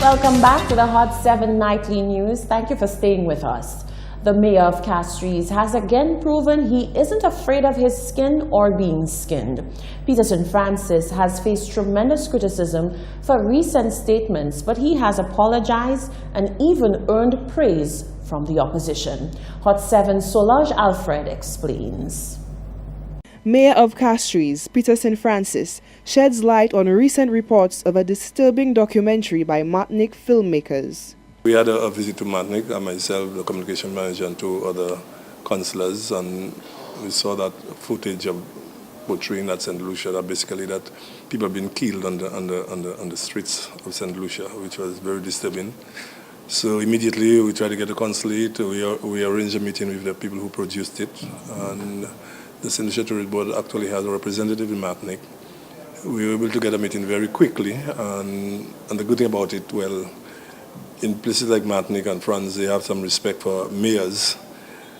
Welcome back to the Hot 7 Nightly News. Thank you for staying with us. The mayor of Castries has again proven he isn't afraid of his skin or being skinned. Peter St. Francis has faced tremendous criticism for recent statements, but he has apologized and even earned praise from the opposition. Hot 7's Solange Alfred explains. Mayor of Castries, Peter St. Francis, sheds light on recent reports of a disturbing documentary by Martinique filmmakers. We had a visit to Martinique, and myself, the communication manager, and two other councillors, and we saw that footage of portraying at St. Lucia, that basically that people have been killed on the streets of St. Lucia, which was very disturbing. So immediately we tried to get a consulate. We arranged a meeting with the people who produced it, and the St. Lucia Tourist Board actually has a representative in Martinique. We were able to get a meeting very quickly, and the good thing about it, well, in places like Martinique and France, they have some respect for mayors.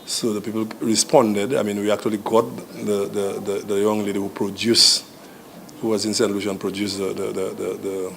So the people responded. I mean, we actually got the young lady who was in St. Lucia and produced the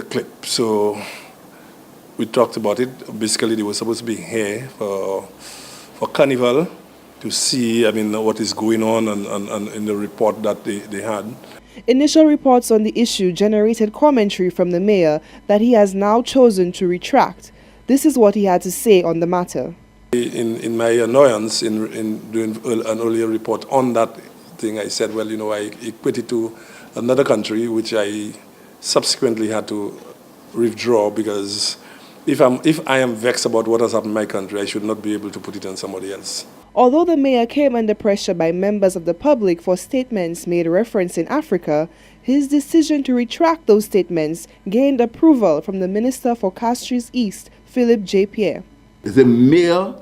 clip. So we talked about it. Basically, they were supposed to be here for Carnival to see, I mean, what is going on and in the report that they had. Initial reports on the issue generated commentary from the mayor that he has now chosen to retract. This is what he had to say on the matter. In my annoyance in doing an earlier report on that thing, I said, well, you know, I equate it to another country, which I subsequently had to withdraw, because if I am vexed about what has happened in my country, I should not be able to put it on somebody else. Although the mayor came under pressure by members of the public for statements made referencing Africa, his decision to retract those statements gained approval from the Minister for Castries East, Philip J. Pierre. The mayor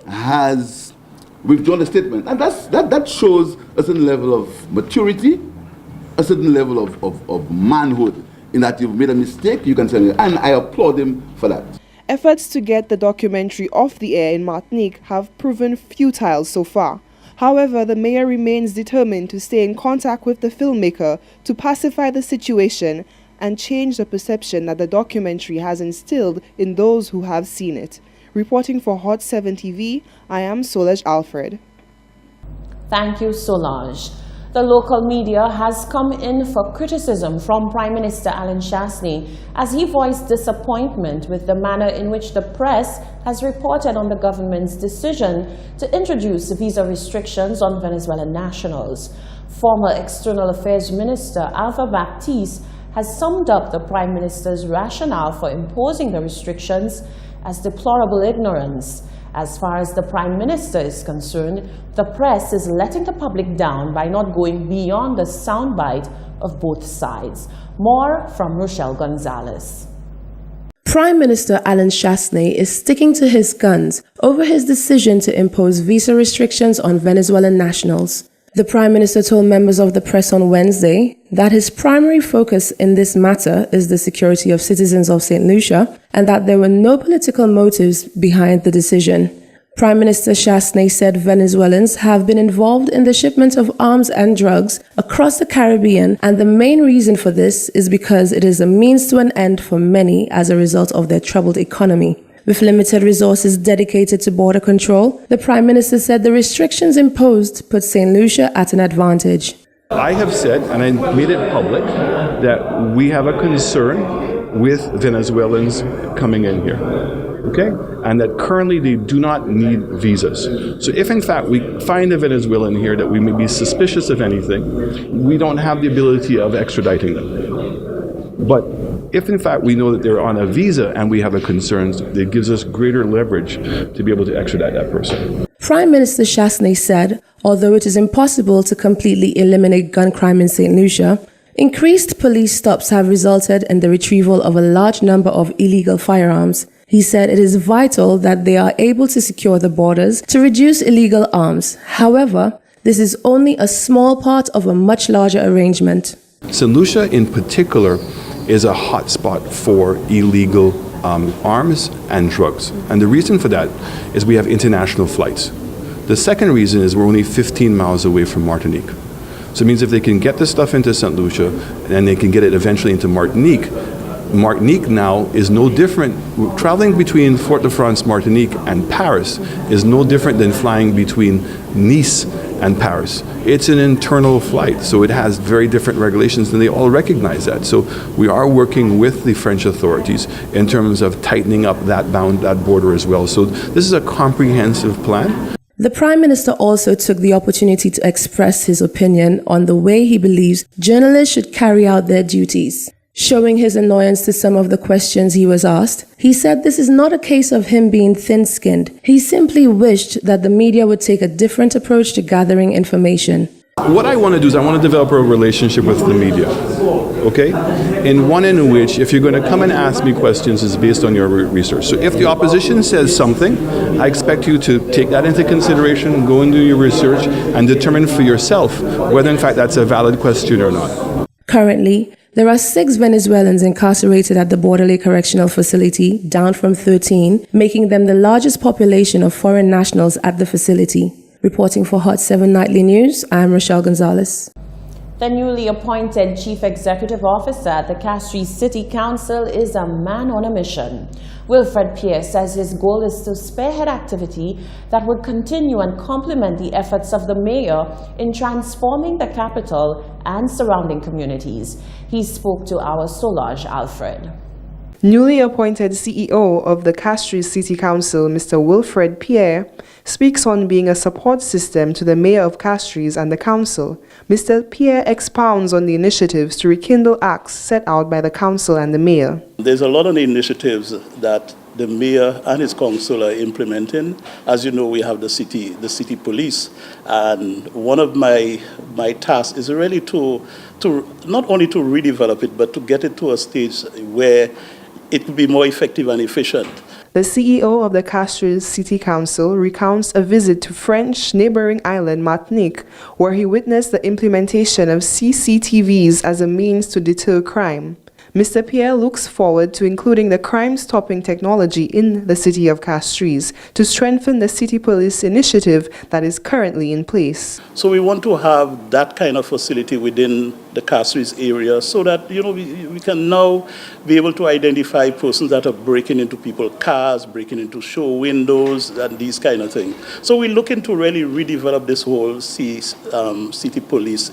has withdrawn the statement, and that shows a certain level of maturity, a certain level of manhood, in that you've made a mistake, you can say, and I applaud him for that. Efforts to get the documentary off the air in Martinique have proven futile so far. However, the mayor remains determined to stay in contact with the filmmaker to pacify the situation and change the perception that the documentary has instilled in those who have seen it. Reporting for Hot 7 TV, I am Solange Alfred. Thank you, Solange. The local media has come in for criticism from Prime Minister Alain Chastanet as he voiced disappointment with the manner in which the press has reported on the government's decision to introduce visa restrictions on Venezuelan nationals. Former External Affairs Minister Alpha Baptiste has summed up the Prime Minister's rationale for imposing the restrictions as deplorable ignorance. As far as the Prime Minister is concerned, the press is letting the public down by not going beyond the soundbite of both sides. More from Rochelle Gonzalez. Prime Minister Alain Chastanet is sticking to his guns over his decision to impose visa restrictions on Venezuelan nationals. The Prime Minister told members of the press on Wednesday that his primary focus in this matter is the security of citizens of St. Lucia and that there were no political motives behind the decision. Prime Minister Chastanet said Venezuelans have been involved in the shipment of arms and drugs across the Caribbean, and the main reason for this is because it is a means to an end for many as a result of their troubled economy. With limited resources dedicated to border control, the Prime Minister said the restrictions imposed put St. Lucia at an advantage. I have said, and I made it public, that we have a concern with Venezuelans coming in here, okay? And that currently they do not need visas. So if in fact we find a Venezuelan here that we may be suspicious of anything, we don't have the ability of extraditing them. But if in fact we know that they're on a visa and we have a concern, it gives us greater leverage to be able to extradite that person. Prime Minister Chastanet said, although it is impossible to completely eliminate gun crime in St. Lucia, increased police stops have resulted in the retrieval of a large number of illegal firearms. He said it is vital that they are able to secure the borders to reduce illegal arms. However, this is only a small part of a much larger arrangement. St. Lucia in particular is a hotspot for illegal arms and drugs. And the reason for that is we have international flights. The second reason is we're only 15 miles away from Martinique. So it means if they can get this stuff into St. Lucia and they can get it eventually into Martinique, Martinique now is no different. Traveling between Fort-de-France, Martinique, and Paris is no different than flying between Nice and Paris. It's an internal flight, so it has very different regulations, and they all recognize that. So we are working with the French authorities in terms of tightening up that border as well. So this is a comprehensive plan. The Prime Minister also took the opportunity to express his opinion on the way he believes journalists should carry out their duties. Showing his annoyance to some of the questions he was asked, he said this is not a case of him being thin-skinned. He simply wished that the media would take a different approach to gathering information. What I want to do is I want to develop a relationship with the media, okay? And one in which, if you're going to come and ask me questions, is based on your research. So if the opposition says something, I expect you to take that into consideration, go and do your research, and determine for yourself whether in fact that's a valid question or not. Currently, there are 6 Venezuelans incarcerated at the Borderley Correctional Facility, down from 13, making them the largest population of foreign nationals at the facility. Reporting for Hot 7 Nightly News, I am Rochelle Gonzalez. The newly appointed Chief Executive Officer at the Castries City Council is a man on a mission. Wilfred Pierre says his goal is to spearhead activity that would continue and complement the efforts of the mayor in transforming the capital and surrounding communities. He spoke to our Solange Alfred. Newly appointed CEO of the Castries City Council, Mr. Wilfred Pierre, speaks on being a support system to the mayor of Castries and the council. Mr. Pierre expounds on the initiatives to rekindle acts set out by the council and the mayor. There's a lot of initiatives that the mayor and his council are implementing. As you know, we have the city police, and one of my tasks is really to not only to redevelop it, but to get it to a stage where it will be more effective and efficient. The CEO of the Castries City Council recounts a visit to French neighboring island Martinique, where he witnessed the implementation of CCTVs as a means to deter crime. Mr. Pierre looks forward to including the crime-stopping technology in the city of Castries to strengthen the city police initiative that is currently in place. So we want to have that kind of facility within the Castries area so that, you know, we can now be able to identify persons that are breaking into people's cars, breaking into show windows, and these kind of things. So we're looking to really redevelop this whole city police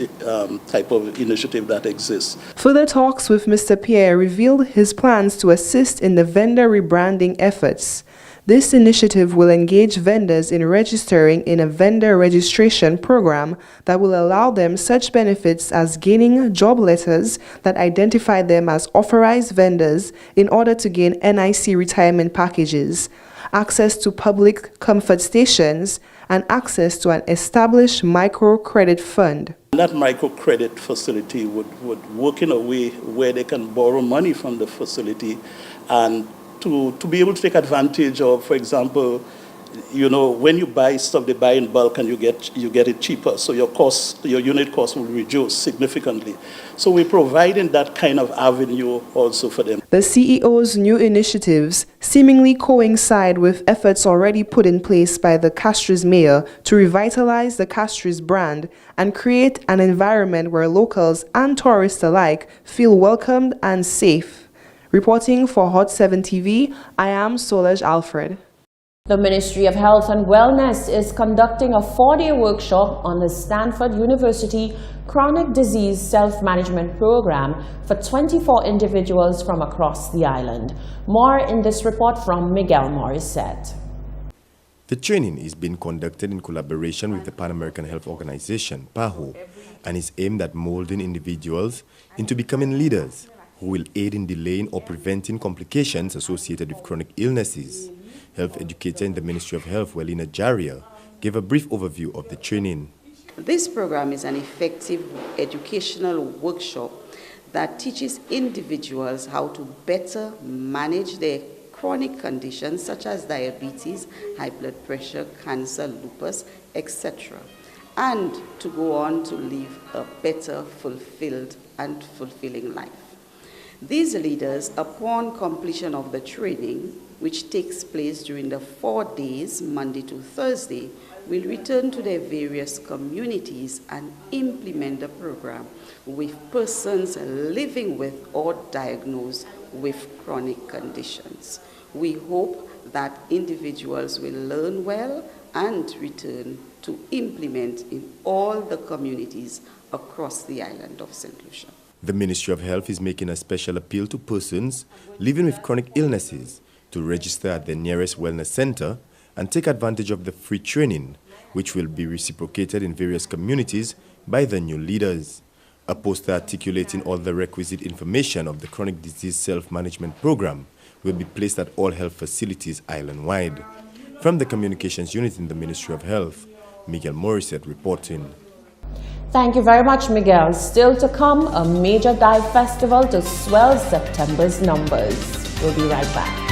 type of initiative that exists. Further talks with Mr. Pierre revealed his plans to assist in the vendor rebranding efforts. This initiative will engage vendors in registering in a vendor registration program that will allow them such benefits as gaining job letters that identify them as authorized vendors in order to gain NIC retirement packages, access to public comfort stations, and access to an established microcredit fund. That microcredit facility would work in a way where they can borrow money from the facility and to be able to take advantage of, for example, you know, when you buy stuff, they buy in bulk and you get it cheaper. So your unit cost will reduce significantly. So we're providing that kind of avenue also for them. The CEO's new initiatives seemingly coincide with efforts already put in place by the Castries mayor to revitalize the Castries brand and create an environment where locals and tourists alike feel welcomed and safe. Reporting for Hot 7 TV, I am Solange Alfred. The Ministry of Health and Wellness is conducting a 4-day workshop on the Stanford University Chronic Disease Self-Management Program for 24 individuals from across the island. More in this report from Miguel Morissette. The training is being conducted in collaboration with the Pan American Health Organization, PAHO, and is aimed at molding individuals into becoming leaders who will aid in delaying or preventing complications associated with chronic illnesses. Health educator in the Ministry of Health, Welina Jaria, gave a brief overview of the training. This program is an effective educational workshop that teaches individuals how to better manage their chronic conditions such as diabetes, high blood pressure, cancer, lupus, etc., and to go on to live a better, fulfilled and fulfilling life. These leaders, upon completion of the training, which takes place during the 4 days, Monday to Thursday, will return to their various communities and implement the program with persons living with or diagnosed with chronic conditions. We hope that individuals will learn well and return to implement in all the communities across the island of St. Lucia. The Ministry of Health is making a special appeal to persons living with chronic illnesses to register at the nearest wellness center and take advantage of the free training, which will be reciprocated in various communities by the new leaders. A poster articulating all the requisite information of the Chronic Disease Self-Management Program will be placed at all health facilities island-wide. From the Communications Unit in the Ministry of Health, Miguel Morissette reporting. Thank you very much, Miguel. Still to come, a major dive festival to swell September's numbers. We'll be right back.